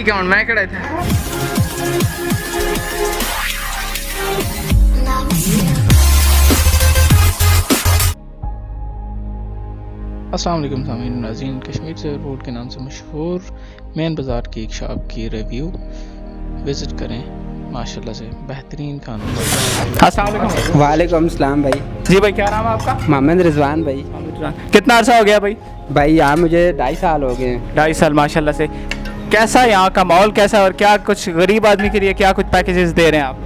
क्या मैं खड़ा था। अस्सलाम वालेकुम सामीन नाज़रीन, कश्मीर से फूड के नाम से मशहूर मेन बाज़ार की एक शॉप की रिव्यू विज़िट करें। माशाल्लाह से बेहतरीन खाना। अस्सलाम वालेकुम। वालेकुम सलाम भाई। जी भाई, क्या नाम है आपका? मोहम्मद रिजवान भाई। कितना अर्सा हो गया भाई? भाई यहाँ मुझे 2.5 साल हो गए हैं। 2.5 साल। माशाल्लाह से कैसा यहाँ का माहौल कैसा है, और क्या कुछ गरीब आदमी के लिए क्या कुछ पैकेजेस दे रहे हैं आप?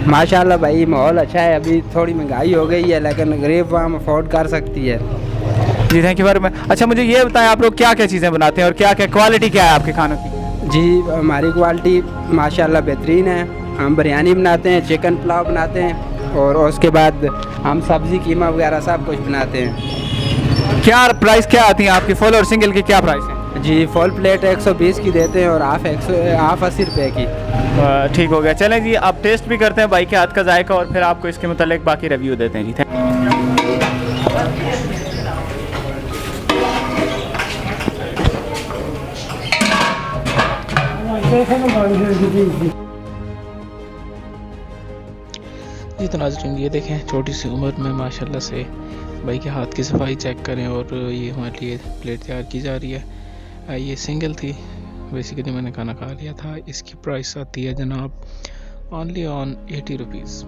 माशाल्लाह भाई माहौल अच्छा है। अभी थोड़ी महंगाई हो गई है लेकिन गरीब आवाम अफोर्ड कर सकती है। जी थैंक यू वेरी मच। अच्छा मुझे ये बताएं, आप लोग क्या क्या चीज़ें बनाते हैं और क्या क्या क्वालिटी क्या है आपके खानों की? जी हमारी क्वालिटी माशाल्लाह बेहतरीन है। हम बिरयानी बनाते हैं, चिकन पुलाव बनाते हैं और उसके बाद हम सब्ज़ी कीमा वगैरह सब कुछ बनाते हैं। क्या प्राइस क्या आती है आपकी? फुल और सिंगल की क्या प्राइस है? जी फुल प्लेट 120 की देते हैं और हाफ 80 रुपये की। ठीक हो गया। चलें जी, आप टेस्ट भी करते हैं भाई के हाथ का जायका और फिर आपको इसके मुतालिक बाकी रिव्यू देते हैं जी। जी तो नाज़रीन ये देखें, छोटी सी उम्र में माशाल्लाह से भाई के हाथ की सफाई चेक करें। और ये हमारे लिए प्लेट तैयार की जा रही है। ये सिंगल थी, बेसिकली मैंने खाना खा लिया था। इसकी प्राइस आती है जनाब ओनली ऑन 80 रुपीज़।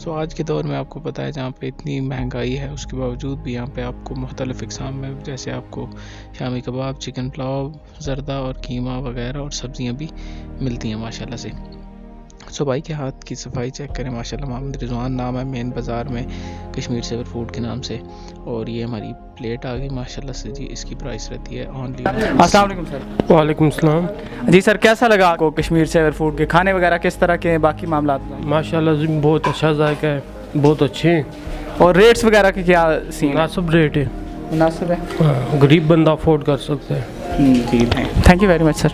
सो आज के दौर में आपको पता है जहाँ पे इतनी महंगाई है उसके बावजूद भी यहाँ पे आपको मुख्तलिफ़ इक़साम में, जैसे आपको शामी कबाब, चिकन पुलाव, ज़रदा और कीमा वगैरह और सब्ज़ियाँ भी मिलती हैं माशाल्लाह से। सो भाई के हाथ की सफाई चेक करें माशाल्लाह। मोहम्मद रिजवान नाम है, मेन बाज़ार में कश्मीर सेवर फूड के नाम से। और ये हमारी प्लेट आ गई माशाल्लाह से जी। इसकी प्राइस रहती है ऑनली। अस्सलाम वालेकुम सर। वालेकुम सलाम। जी सर, कैसा लगा आपको कश्मीर सेवर फूड के खाने वगैरह, किस तरह के बाकी मामला? माशाल्लाह जी बहुत अच्छा जायका है, बहुत अच्छे हैं। और रेट्स वगैरह के क्या सीन? मुनासिब रेट है, मुनासिब है। हाँ, गरीब बंदा अफोर्ड कर सकता है। जी thank you very much sir.